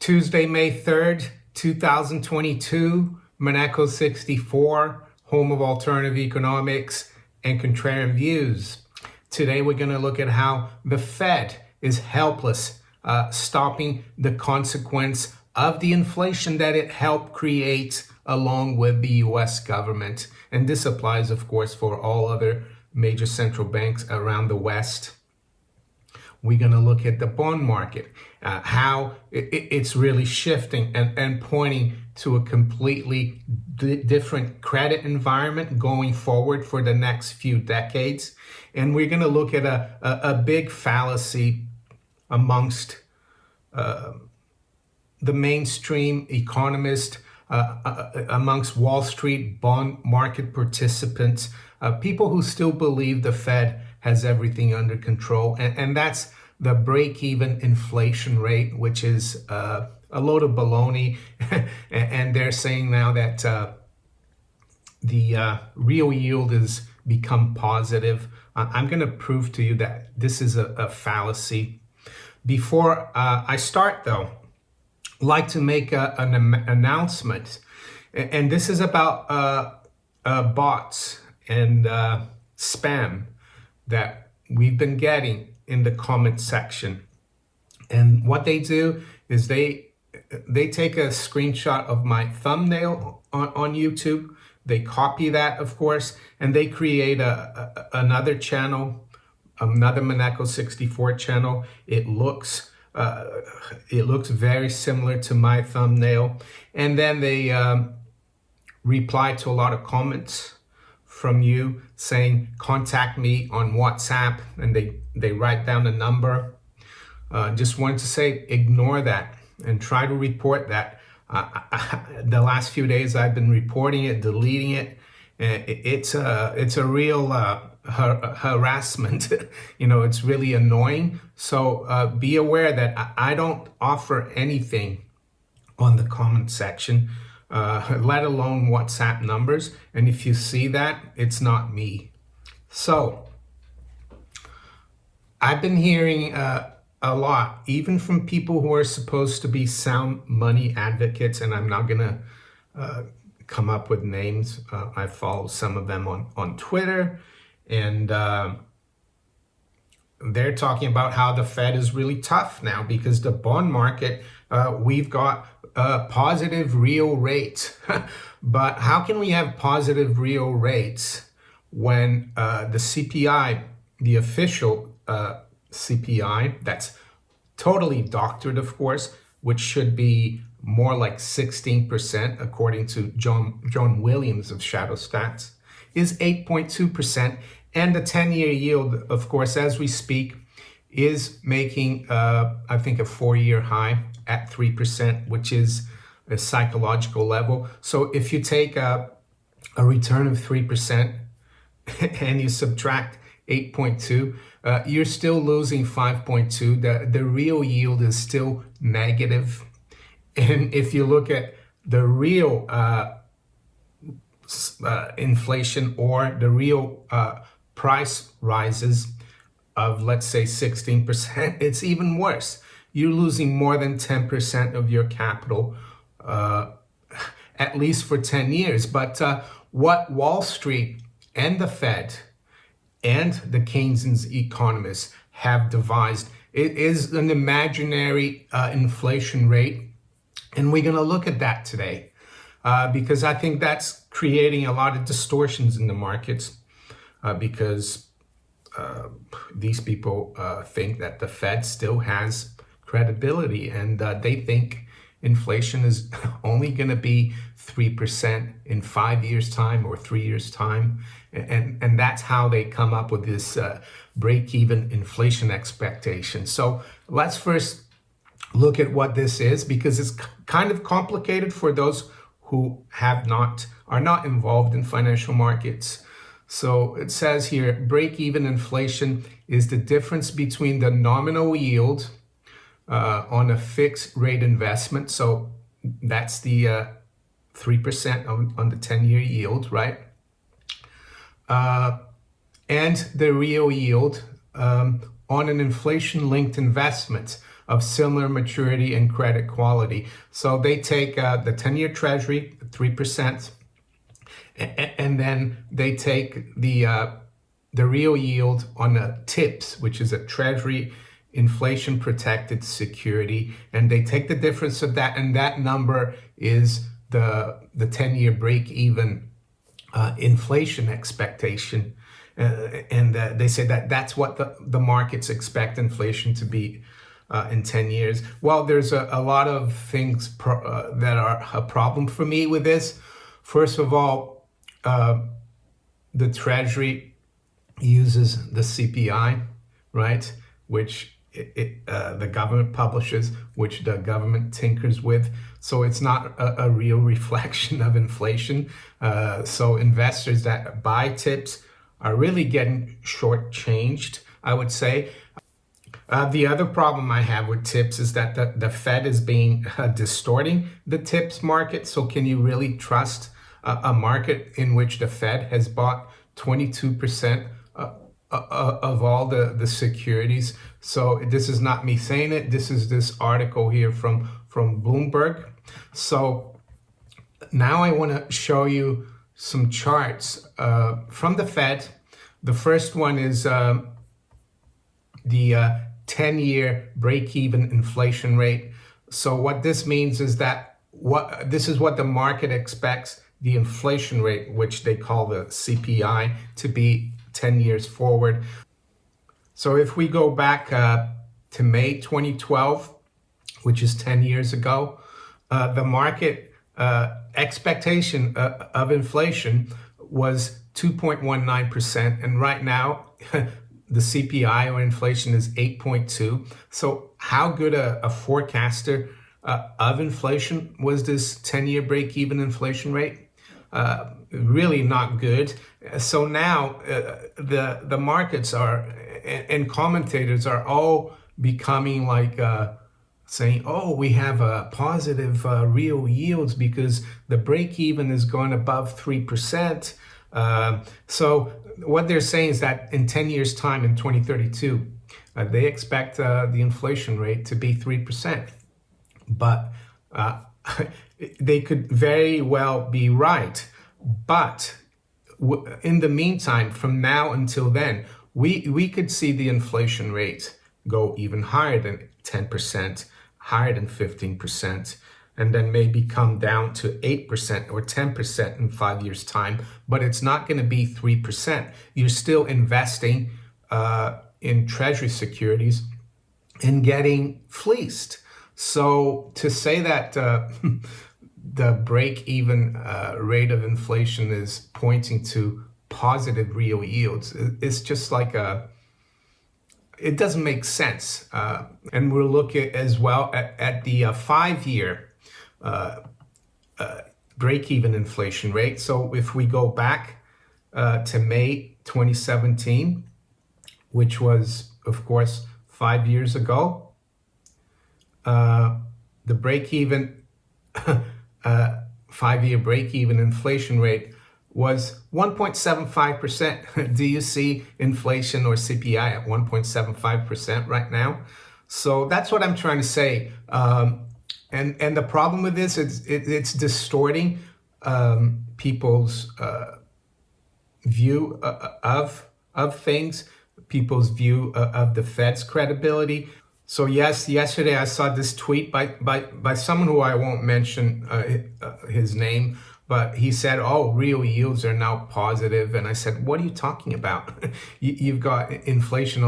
Tuesday, May 3rd, 2022, Monaco 64, home of alternative economics and contrarian views. Today, we're going to look at how the Fed is helpless, stopping the consequence of the inflation that it helped create along with the US government. And this applies, of course, for all other major central banks around the West. We're going to look at the bond market, how it's really shifting and pointing to a completely different credit environment going forward for the next few decades. And we're going to look at a big fallacy amongst the mainstream economists, amongst Wall Street bond market participants, people who still believe the Fed has everything under control. And that's the break-even inflation rate, which is a load of baloney. And they're saying now that the real yield has become positive. I'm going to prove to you that this is a fallacy. Before I start, though, I'd like to make an announcement. And this is about bots and spam that we've been getting in the comment section. And what they do is they take a screenshot of my thumbnail on YouTube. They copy that, of course, and they create another channel, another Monaco 64 channel. It looks very similar to my thumbnail. And then they reply to a lot of comments from you saying, contact me on WhatsApp, and they write down a number. Just wanted to say, ignore that and try to report that. The last few days I've been reporting it, deleting it. It's a real harassment. You know, it's really annoying. So be aware that I don't offer anything on the comment section, let alone WhatsApp numbers. And if you see that, it's not me. So I've been hearing a lot, even from people who are supposed to be sound money advocates, and I'm not gonna come up with names. I follow some of them on Twitter, and they're talking about how the Fed is really tough now because the bond market, we've got positive real rates. But how can we have positive real rates when the CPI, the official CPI, that's totally doctored, of course, which should be more like 16%, according to John Williams of Shadow Stats, is 8.2%. And the 10-year yield, of course, as we speak, is making, I think, a 4-year high at 3%, which is a psychological level. So if you take a return of 3% and you subtract 8.2, you're still losing 5.2. The real yield is still negative. And if you look at the real inflation or the real price rises of, let's say, 16%, it's even worse. You're losing more than 10% of your capital, at least for 10 years. But what Wall Street and the Fed and the Keynesian economists have devised, it is an imaginary inflation rate. And we're going to look at that today because I think that's creating a lot of distortions in the markets because these people think that the Fed still has credibility, and they think inflation is only going to be 3% in 5 years' time or 3 years' time. And that's how they come up with this break-even inflation expectation. So let's first look at what this is, because it's kind of complicated for those who are not involved in financial markets. So it says here, break-even inflation is the difference between the nominal yield on a fixed rate investment. So that's the 3% on the 10-year yield, right? And the real yield on an inflation-linked investment. of similar maturity and credit quality. So they take the 10-year treasury, 3%, and then they take the real yield on the TIPS, which is a treasury inflation protected security, and they take the difference of that, and that number is the 10-year break even inflation expectation. And they say that that's what the markets expect inflation to be in 10 years. Well, there's a lot of things that are a problem for me with this. First of all, the Treasury uses the CPI, right? Which the government publishes, which the government tinkers with. So it's not a real reflection of inflation. So investors that buy TIPS are really getting shortchanged, I would say. The other problem I have with TIPS is that the Fed is being distorting the TIPS market. So can you really trust a market in which the Fed has bought 22% of all the securities? So this is not me saying it. This is this article here from Bloomberg. So now I want to show you some charts from the Fed. The first one is the 10-year break-even inflation rate. So what this means is that this is what the market expects the inflation rate, which they call the CPI, to be 10 years forward. So if we go back to May 2012, which is 10 years ago, the market expectation of inflation was 2.19%. And right now, the CPI or inflation is 8.2. So how good a forecaster of inflation was this 10-year break-even inflation rate? Really not good. So now the markets are and commentators are all becoming like saying, oh, we have a positive real yields because the break-even is going above 3%. So what they're saying is that in 10 years time, in 2032, they expect the inflation rate to be 3%. But they could very well be right. But in the meantime, from now until then, we could see the inflation rate go even higher than 10%, higher than 15%, and then maybe come down to 8% or 10% in 5 years' time. But it's not going to be 3%. You're still investing in treasury securities and getting fleeced. So to say that the break-even rate of inflation is pointing to positive real yields, it's just like it doesn't make sense. And we'll look at as well at the 5-year break-even inflation rate. So if we go back to May 2017, which was, of course, 5 years ago, the break-even 5-year break-even inflation rate was 1.75%. Do you see inflation or CPI at 1.75% right now? So that's what I'm trying to say. And the problem with this is it's distorting people's view of things, people's view of the Fed's credibility. So yes, yesterday I saw this tweet by someone who I won't mention his name, but he said, oh, real yields are now positive. And I said, what are you talking about? You've got inflation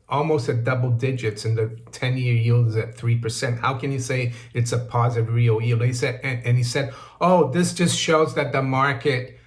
almost at double digits and the 10-year yield is at 3%. How can you say it's a positive real yield? He said, oh, this just shows that the market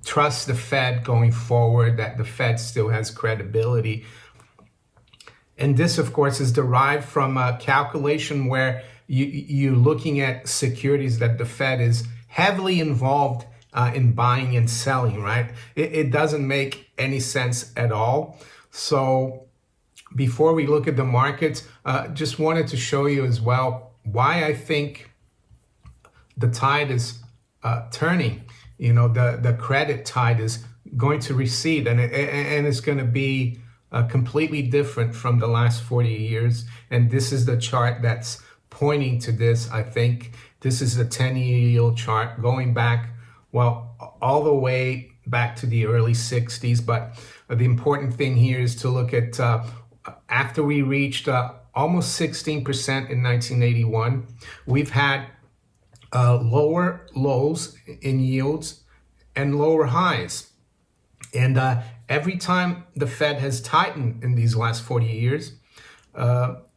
trusts the Fed going forward, that the Fed still has credibility. And this, of course, is derived from a calculation where you're looking at securities that the Fed is heavily involved in buying and selling, right? It doesn't make any sense at all. So before we look at the markets, just wanted to show you as well why I think the tide is turning. You know, the credit tide is going to recede, and it's going to be completely different from the last 40 years. And this is the chart that's pointing to this. I think this is the 10-year yield chart going back, well, all the way back to the early 60s. But the important thing here is to look at after we reached almost 16% in 1981, we've had lower lows in yields and lower highs. And every time the Fed has tightened in these last 40 years,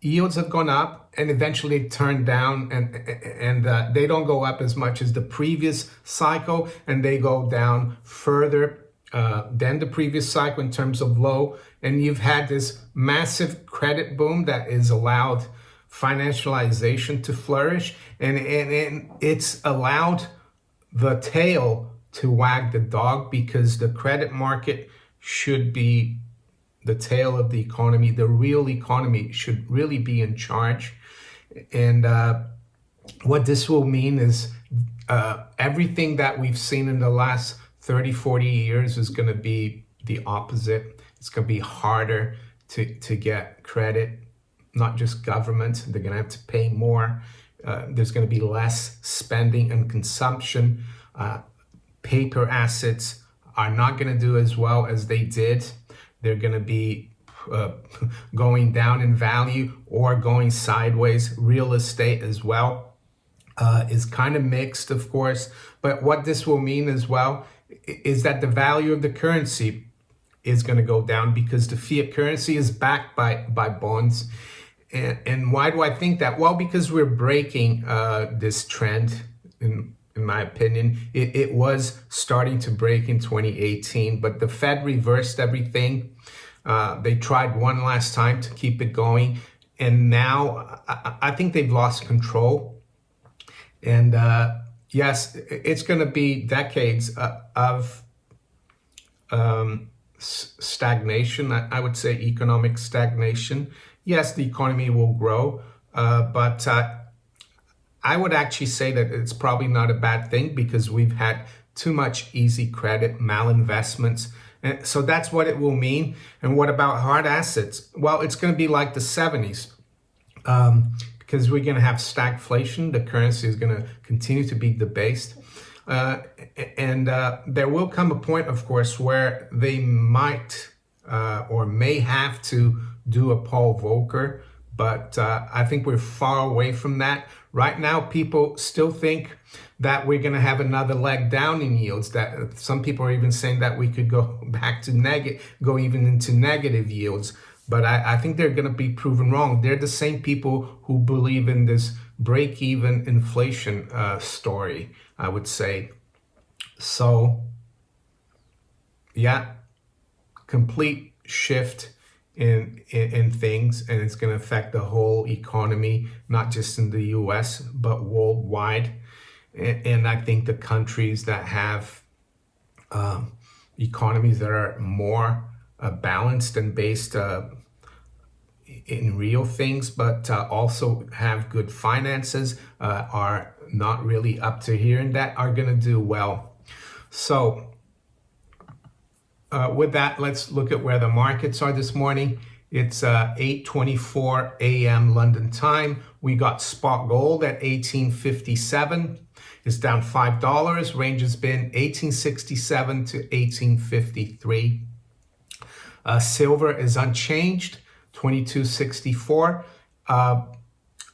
yields have gone up and eventually turned down, and they don't go up as much as the previous cycle, and they go down further than the previous cycle in terms of low. And you've had this massive credit boom that has allowed financialization to flourish, and it's allowed the tail to wag the dog, because the credit market should be the tail of the economy. The real economy should really be in charge. And what this will mean is everything that we've seen in the last 30, 40 years is going to be the opposite. It's going to be harder to get credit, not just government. They're going to have to pay more. There's going to be less spending and consumption. Paper assets are not going to do as well as they did. They're going to be going down in value or going sideways. Real estate as well is kind of mixed, of course. But what this will mean as well is that the value of the currency is going to go down, because the fiat currency is backed by bonds. And why do I think that? Well, because we're breaking this trend. In my opinion, it was starting to break in 2018, but the Fed reversed everything. They tried one last time to keep it going, and now I think they've lost control. And yes, it's going to be decades of stagnation. I would say economic stagnation. Yes, the economy will grow, but I would actually say that it's probably not a bad thing, because we've had too much easy credit, malinvestments. And so that's what it will mean. And what about hard assets? Well, it's going to be like the 70s, because we're going to have stagflation. The currency is going to continue to be debased. And there will come a point, of course, where they might or may have to do a Paul Volcker. But I think we're far away from that. Right now, people still think that we're going to have another leg down in yields. That some people are even saying that we could go back to go even into negative yields. But I think they're going to be proven wrong. They're the same people who believe in this break-even inflation story, I would say. So, yeah, complete shift in things, and it's going to affect the whole economy, not just in the US, but worldwide. And I think the countries that have economies that are more balanced and based in real things, but also have good finances, are not really up to here, and that are going to do well. So with that, let's look at where the markets are this morning. It's 8:24 a.m. London time. We got spot gold at 1857. It's down $5. Range has been 1867 to 1853. Silver is unchanged, 2264.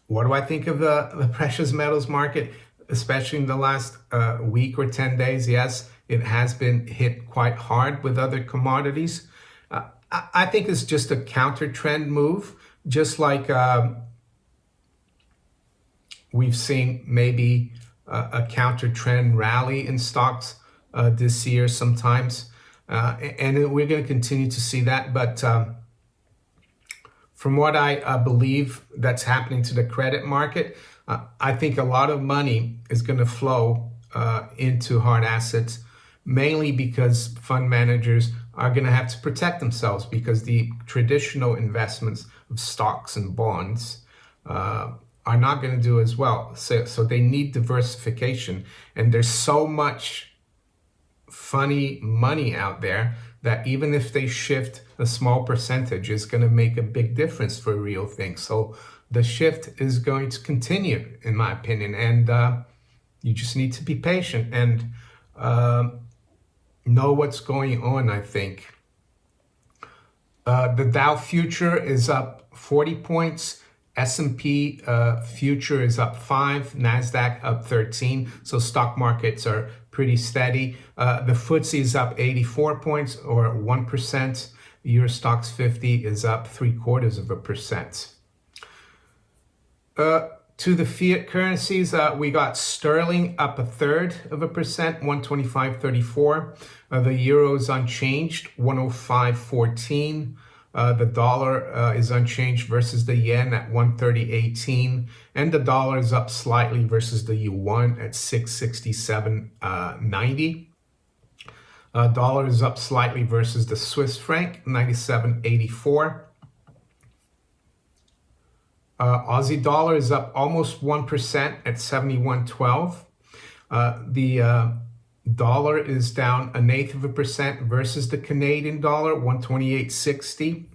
What do I think of the precious metals market, especially in the last week or 10 days? Yes, it has been hit quite hard with other commodities. I think it's just a counter trend move, just like we've seen maybe a counter trend rally in stocks this year sometimes. And we're going to continue to see that. But from what I believe that's happening to the credit market, I think a lot of money is going to flow into hard assets, mainly because fund managers are going to have to protect themselves, because the traditional investments of stocks and bonds are not going to do as well. So they need diversification. And there's so much funny money out there that even if they shift a small percentage, it's going to make a big difference for real things. So the shift is going to continue, in my opinion, and you just need to be patient and know what's going on, I think. The Dow future is up 40 points. S&P future is up 5, NASDAQ up 13. So stock markets are pretty steady. The FTSE is up 84 points or 1%. Euro Stoxx 50 is up 0.75%. To the fiat currencies, we got sterling up 0.33%, 125.34. The euro is unchanged, 105.14. The dollar is unchanged versus the yen at 130.18, and the dollar is up slightly versus the yuan at 667.90. Dollar is up slightly versus the Swiss franc, 97.84. Aussie dollar is up almost 1% at 71.12. The dollar is down 0.1% versus the Canadian dollar, 128.60.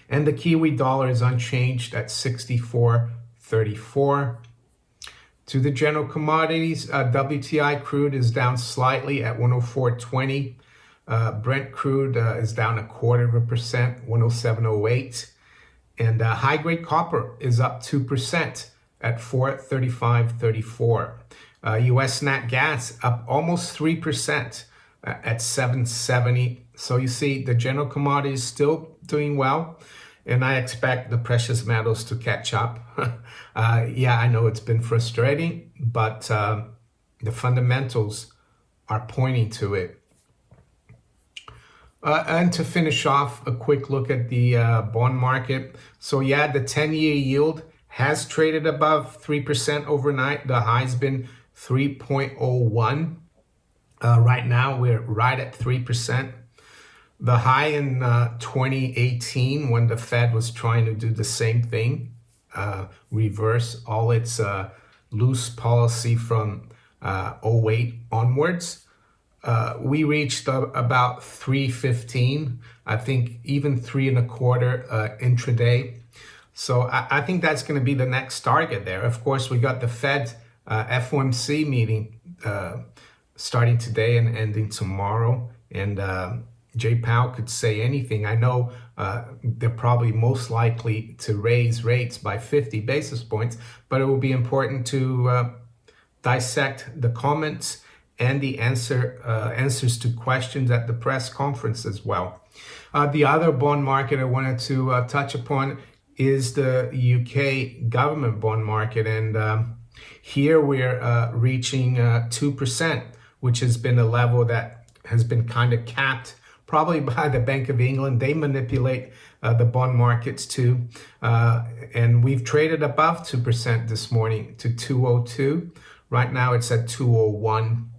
And the Kiwi dollar is unchanged at 64.34. To the general commodities, WTI crude is down slightly at 104.20. Brent crude is down 0.25%, 107.08. And high-grade copper is up 2% at 435.34. U.S. nat gas up almost 3% at 770. So you see the general commodities still doing well, and I expect the precious metals to catch up. Yeah, I know it's been frustrating, but the fundamentals are pointing to it. And to finish off, a quick look at the bond market. So yeah, the 10-year yield has traded above 3% overnight. The high's been 3.01. Right now, we're right at 3%. The high in 2018, when the Fed was trying to do the same thing, reverse all its loose policy from 08 onwards, we reached about 3.15. I think even 3.25 intraday. So I think that's going to be the next target there. Of course, we got the Fed FOMC meeting starting today and ending tomorrow, and Jay Powell could say anything. I know they're probably most likely to raise rates by 50 basis points, but it will be important to dissect the comments and the answers to questions at the press conference as well. The other bond market I wanted to touch upon is the UK government bond market, and here we're reaching 2%, which has been a level that has been kind of capped probably by the Bank of England. They manipulate the bond markets too, and we've traded above 2% this morning to 202. Right now it's at 201.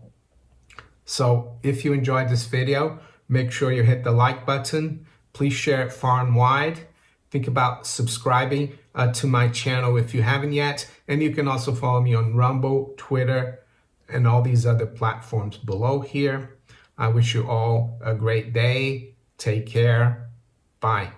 So if you enjoyed this video, make sure you hit the like button. Please share it far and wide. Think about subscribing to my channel if you haven't yet. And you can also follow me on Rumble, Twitter, and all these other platforms below here. I wish you all a great day. Take care. Bye.